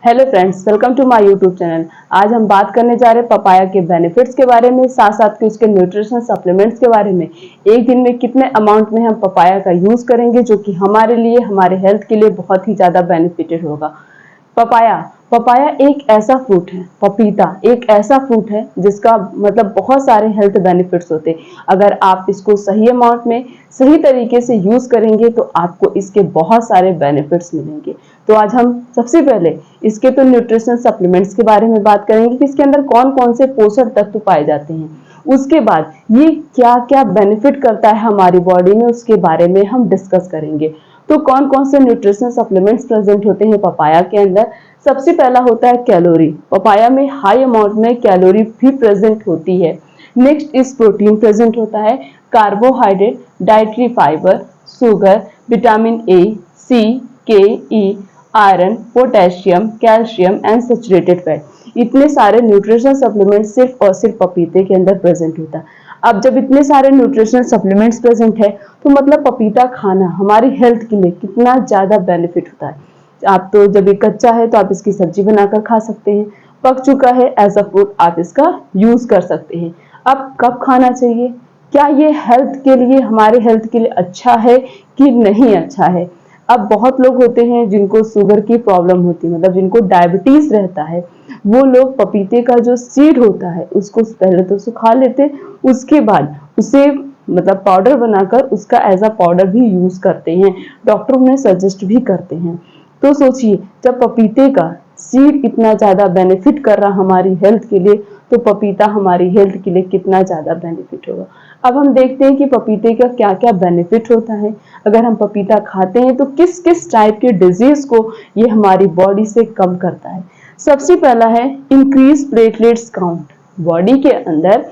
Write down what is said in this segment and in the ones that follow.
Hello friends, welcome to my YouTube channel. आज हम बात करने जा रहे हैं पपाया के बेनिफिट्स के बारे में, साथ साथ के उसके न्यूट्रिशनल सप्लीमेंट्स के बारे में। एक दिन में कितने अमाउंट में हम पपाया का यूज करेंगे जो कि हमारे लिए, हमारे हेल्थ के लिए बहुत ही ज्यादा बेनिफिटेड होगा। पपाया पपाया एक ऐसा फ्रूट है, पपीता एक ऐसा फ्रूट है जिसका मतलब बहुत सारे हेल्थ बेनिफिट्स होते हैं। अगर आप इसको सही अमाउंट में सही तरीके से यूज करेंगे तो आपको इसके बहुत सारे बेनिफिट्स मिलेंगे। तो आज हम सबसे पहले इसके तो न्यूट्रिशनल सप्लीमेंट्स के बारे में बात करेंगे कि इसके अंदर कौन कौन से पोषक तत्व पाए जाते हैं। उसके बाद ये क्या क्या बेनिफिट करता है हमारी बॉडी में, उसके बारे में हम डिस्कस करेंगे। तो कौन कौन से न्यूट्रिशनल सप्लीमेंट्स प्रेजेंट होते हैं पपाया के अंदर। सबसे पहला होता है कैलोरी। पपाया में हाई अमाउंट में कैलोरी भी प्रेजेंट होती है। नेक्स्ट इस प्रोटीन प्रेजेंट होता है, carbohydrate, dietary fibre, sugar, vitamin A, C, K, E, iron, potassium, calcium and saturated fat. इतने सारे न्यूट्रिशनल सप्लीमेंट सिर्फ और सिर्फ पपीते के अंदर प्रेजेंट होता है। अब जब इतने सारे न्यूट्रिशनल सप्लीमेंट्स प्रेजेंट है तो मतलब पपीता खाना हमारी हेल्थ के लिए कितना ज्यादा बेनिफिट होता है। आप तो जब ये कच्चा है तो आप इसकी सब्जी बनाकर खा सकते हैं, पक चुका है एज अ फ्रूट आप इसका यूज कर सकते हैं। अब कब खाना चाहिए, क्या ये हेल्थ के लिए, हमारे हेल्थ के लिए अच्छा है कि नहीं अच्छा है। अब बहुत लोग होते हैं जिनको शुगर की प्रॉब्लम होती है, मतलब जिनको डायबिटीज रहता है, वो लोग पपीते का जो सीड होता है उसको पहले तो सुखा लेते, उसके बाद उसे मतलब पाउडर बनाकर उसका एज अ पाउडर भी यूज करते हैं। डॉक्टर उन्हें सजेस्ट भी करते हैं। तो सोचिए, जब पपीते का सीड इतना ज्यादा बेनिफिट कर रहा हमारी हेल्थ के लिए, तो पपीता हमारी हेल्थ के लिए कितना ज्यादा बेनिफिट होगा। अब हम देखते हैं कि पपीते का क्या क्या बेनिफिट होता है। अगर हम पपीता खाते हैं तो किस किस टाइप के डिजीज को ये हमारी बॉडी से कम करता है। सबसे पहला है इंक्रीज प्लेटलेट्स काउंट। बॉडी के अंदर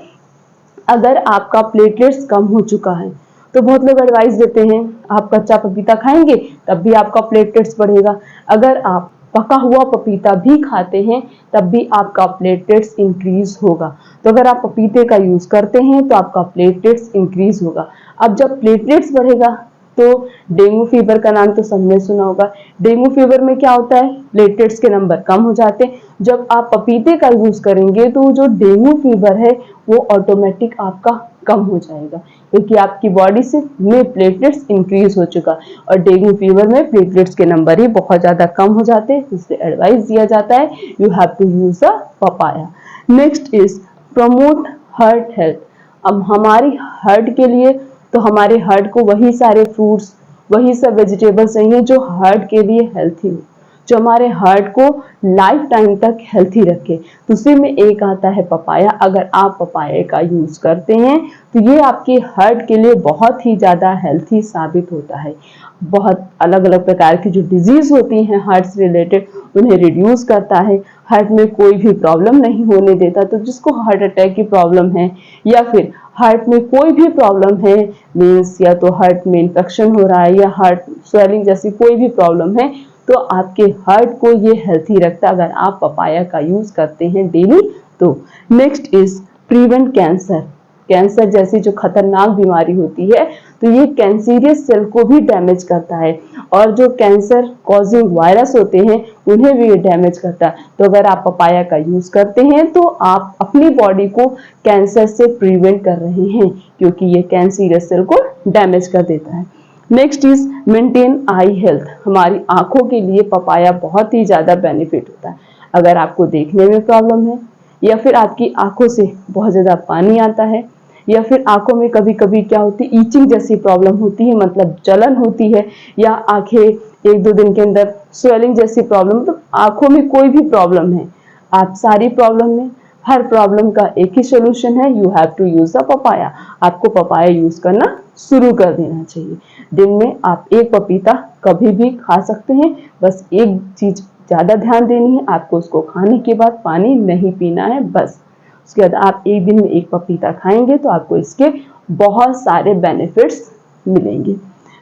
अगर आपका प्लेटलेट्स कम हो चुका है तो बहुत लोग एडवाइस देते हैं आप कच्चा पपीता खाएंगे तब भी आपका प्लेटलेट्स बढ़ेगा। अगर आप पका हुआ पपीता भी खाते हैं तब भी आपका प्लेटलेट्स इंक्रीज होगा। तो अगर आप पपीते का यूज करते हैं तो आपका प्लेटलेट्स इंक्रीज होगा। अब जब प्लेटलेट्स बढ़ेगा तो डेंगू फीवर का नाम तो सबने सुना होगा। डेंगू फीवर में क्या होता है, प्लेटलेट्स के नंबर कम हो जाते हैं। जब आप पपीते का यूज करेंगे तो जो डेंगू फीवर है वो ऑटोमेटिक आपका कम हो जाएगा, क्योंकि आपकी बॉडी से में प्लेटलेट्स इंक्रीज हो चुका। और डेंगू फीवर में प्लेटलेट्स के नंबर ही बहुत ज्यादा कम हो जाते हैं, इसलिए एडवाइस दिया जाता है you have to use a papaya. Next is promote heart health. अब हमारी हार्ट के लिए, तो हमारे हार्ट को वही सारे फ्रूट्स, वही सब वेजिटेबल्स चाहिए जो हार्ट के लिए हेल्थी हो, जो हमारे हार्ट को लाइफ टाइम तक हेल्थी रखे। तो उसी में एक आता है पपाया। अगर आप पपाया का यूज करते हैं तो ये आपके हार्ट के लिए बहुत ही ज्यादा हेल्थी साबित होता है। बहुत अलग अलग प्रकार की जो डिजीज होती हैं हार्ट से रिलेटेड उन्हें रिड्यूस करता है, हार्ट में कोई भी प्रॉब्लम नहीं होने देता। तो जिसको हार्ट अटैक की प्रॉब्लम है या फिर हार्ट में कोई भी प्रॉब्लम है, मीन्स या तो हार्ट में इंफेक्शन हो रहा है या हार्ट स्वेलिंग जैसी कोई भी प्रॉब्लम है, तो आपके हार्ट को ये हेल्थी रखता है अगर आप पपाया का यूज करते हैं डेली तो। Next is prevent cancer. Cancer जैसी जो खतरनाक बीमारी होती है तो ये कैंसीरियस सेल को भी डैमेज करता है, और जो कैंसर कॉजिंग वायरस होते हैं उन्हें भी ये डैमेज करता है। तो अगर आप पपाया का यूज करते हैं तो आप अपनी बॉडी को कैंसर से प्रिवेंट कर रहे हैं, क्योंकि ये कैंसीरियस सेल को डैमेज कर देता है। Next is maintain I health. हमारी आंखों के लिए पपाया बहुत ही ज्यादा बेनिफिट होता है। अगर आपको देखने में प्रॉब्लम है या फिर आपकी आंखों से बहुत ज्यादा पानी आता है या फिर आंखों में कभी कभी क्या होती है, ईचिंग जैसी प्रॉब्लम होती है, मतलब जलन होती है, या आंखें एक दो दिन के अंदर स्वेलिंग जैसी प्रॉब्लम, तो आंखों में कोई भी प्रॉब्लम है, आप सारी प्रॉब्लम में हर प्रॉब्लम का एक ही सोल्यूशन है, you have to use the papaya. आपको पपाया यूज करना शुरू कर देना चाहिए। दिन में आप एक पपीता कभी भी खा सकते हैं, बस एक चीज ज्यादा ध्यान देनी है, आपको उसको खाने के बाद पानी नहीं पीना है बस। उसके बाद आप एक दिन में एक पपीता खाएंगे तो आपको इसके बहुत सारे बेनिफिट्स मिलेंगे।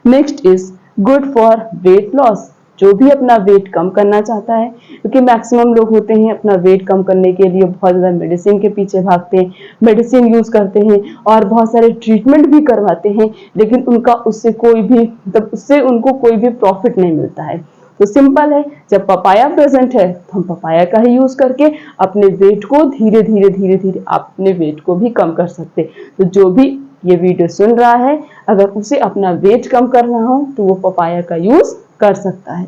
Next is good for weight loss. जो भी अपना वेट कम करना चाहता है, क्योंकि मैक्सिमम लोग होते हैं अपना वेट कम करने के लिए बहुत ज्यादा मेडिसिन के पीछे भागते हैं, मेडिसिन यूज करते हैं और बहुत सारे ट्रीटमेंट भी करवाते हैं, लेकिन उनका उससे कोई भी मतलब उससे उनको कोई भी प्रॉफिट नहीं मिलता है। तो सिंपल है, जब पपाया प्रेजेंट है तो हम पपाया का ही यूज करके अपने वेट को धीरे धीरे अपने वेट को भी कम कर सकते हैं। तो जो भी ये वीडियो सुन रहा है, अगर उसे अपना वेट कम करना हो तो वो पपाया का यूज कर सकता है।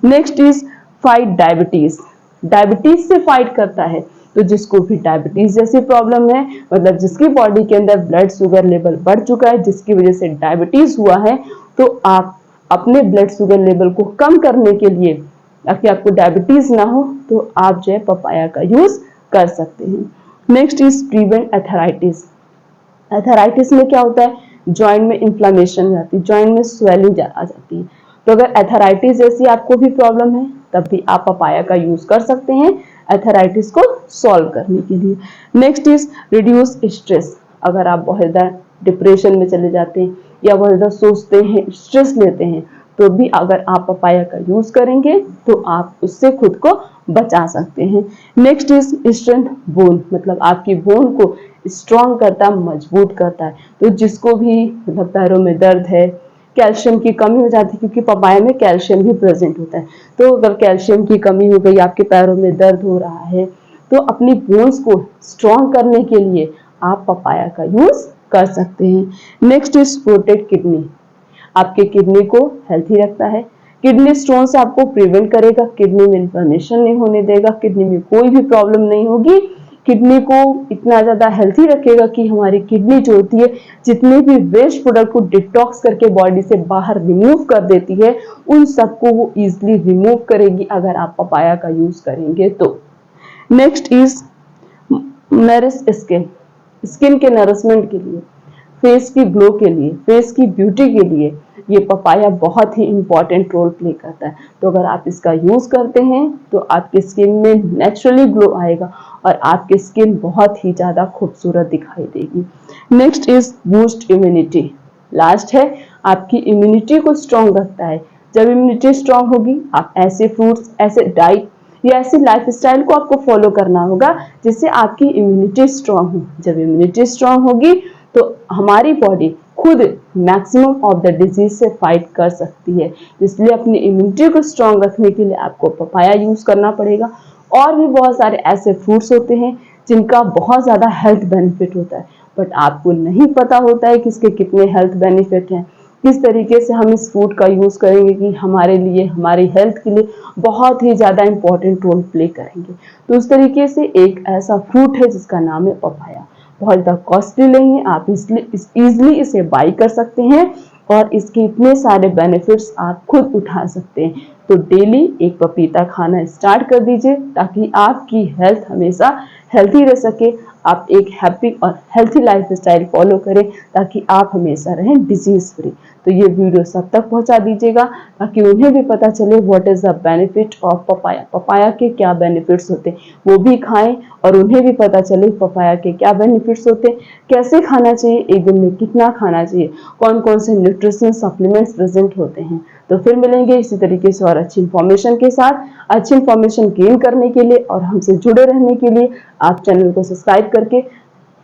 Next is fight diabetes. Diabetes से फाइट करता है, तो जिसको भी डायबिटीज जैसी प्रॉब्लम है, मतलब जिसकी बॉडी के अंदर ब्लड शुगर लेवल बढ़ चुका है, जिसकी वजह से डायबिटीज हुआ है, तो आप अपने ब्लड शुगर लेवल को कम करने के लिए, ताकि आपको डायबिटीज ना हो, तो आप जो है पपाया का यूज कर सकते हैं। Next is prevent arthritis. Arthritis में क्या होता है, जॉइंट में इन्फ्लामेशन हो जाती है, जॉइंट में स्वेलिंग आ जाती है। तो अगर एथराइटिस जैसी आपको भी प्रॉब्लम है, तब भी आप पपाया का यूज कर सकते हैं एथराइटिस को सॉल्व करने के लिए। Next is reduce stress. अगर आप बहुत ज़्यादा डिप्रेशन में चले जाते हैं या बहुत ज़्यादा सोचते हैं, स्ट्रेस लेते हैं, तो भी अगर आप पपाया का यूज करेंगे तो आप उससे खुद को बचा सकते हैं। नेक्स्ट इज स्ट्रेंथ बोन, मतलब आपकी बोन को स्ट्रॉन्ग करता है, मजबूत करता है। तो जिसको भी मतलब पैरों में दर्द है, कैल्शियम की कमी हो जाती है, क्योंकि पपाया में कैल्शियम भी प्रेजेंट होता है। तो अगर कैल्शियम की कमी हो गई, आपके पैरों में दर्द हो रहा है, तो अपनी बोन्स को स्ट्रॉन्ग करने के लिए आप पपाया का यूज कर सकते हैं। Next is protect kidney. आपके किडनी को हेल्थी रखता है, किडनी स्टोन से आपको प्रिवेंट करेगा, किडनी में इन्फ्लेमेशन नहीं होने देगा, किडनी में कोई भी प्रॉब्लम नहीं होगी, किडनी को इतना ज्यादा हेल्थी रखेगा कि हमारी किडनी जो होती है, जितने भी वेस्ट प्रोडक्ट को डिटॉक्स करके बॉडी से बाहर रिमूव कर देती है, उन सबको वो इजिली रिमूव करेगी अगर आप पपाया का यूज करेंगे तो। Next is nourish skin. Skin के नरिशमेंट के लिए, फेस की ग्लो के लिए, फेस की ब्यूटी के लिए ये पपाया बहुत ही इंपॉर्टेंट रोल प्ले करता है। तो अगर आप इसका यूज करते हैं तो आपकी स्किन में नेचुरली ग्लो आएगा और आपकी स्किन बहुत ही ज्यादा खूबसूरत दिखाई देगी। Next is boost immunity. Last है, आपकी इम्यूनिटी को स्ट्रॉन्ग रखता है। जब इम्यूनिटी स्ट्रॉन्ग होगी, आप ऐसे फ्रूट्स, ऐसे डाइट या ऐसी लाइफस्टाइल को आपको फॉलो करना होगा जिससे आपकी इम्यूनिटी स्ट्रॉन्ग हो। जब इम्यूनिटी स्ट्रॉन्ग होगी तो हमारी बॉडी खुद मैक्सिमम ऑफ द डिजीज से फाइट कर सकती है। इसलिए अपनी इम्यूनिटी को स्ट्रॉन्ग रखने के लिए आपको पपाया यूज करना पड़ेगा। और भी बहुत सारे ऐसे फ्रूट्स होते हैं जिनका बहुत ज्यादा हेल्थ बेनिफिट होता है, बट आपको नहीं पता होता है कि इसके कितने हेल्थ बेनिफिट हैं, किस तरीके से हम इस फूड का यूज करेंगे कि हमारे लिए, हमारी हेल्थ के लिए बहुत ही ज्यादा इंपॉर्टेंट रोल प्ले करेंगे। तो उस तरीके से एक ऐसा फ्रूट है जिसका नाम है पपाया। बहुत ज़्यादा कॉस्टली नहीं है, आप इजिली इसे बाई कर सकते हैं और इसके इतने सारे बेनिफिट्स आप खुद उठा सकते हैं। तो डेली एक पपीता खाना स्टार्ट कर दीजिए ताकि आपकी हेल्थ हमेशा हेल्थी रह सके, आप एक हैप्पी और हेल्थी लाइफस्टाइल फॉलो करें ताकि आप हमेशा रहें डिजीज फ्री। तो ये वीडियो सब तक पहुंचा दीजिएगा ताकि उन्हें भी पता चले what is the benefit of papaya, papaya के क्या बेनिफिट्स होते हैं, वो भी खाएं और उन्हें भी पता चले पपाया के क्या बेनिफिट्स होते हैं, कैसे खाना चाहिए, एक दिन में कितना खाना चाहिए, कौन कौन से न्यूट्रिशन सप्लीमेंट्स प्रेजेंट होते हैं। तो फिर मिलेंगे इसी तरीके से और अच्छी इंफॉर्मेशन के साथ। अच्छी इंफॉर्मेशन गेन करने के लिए और हमसे जुड़े रहने के लिए आप चैनल को सब्सक्राइब करके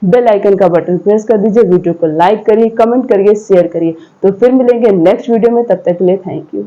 बेल आइकन का बटन प्रेस कर दीजिए, वीडियो को लाइक करिए, कमेंट करिए, शेयर करिए। तो फिर मिलेंगे नेक्स्ट वीडियो में, तब तक के लिए थैंक यू।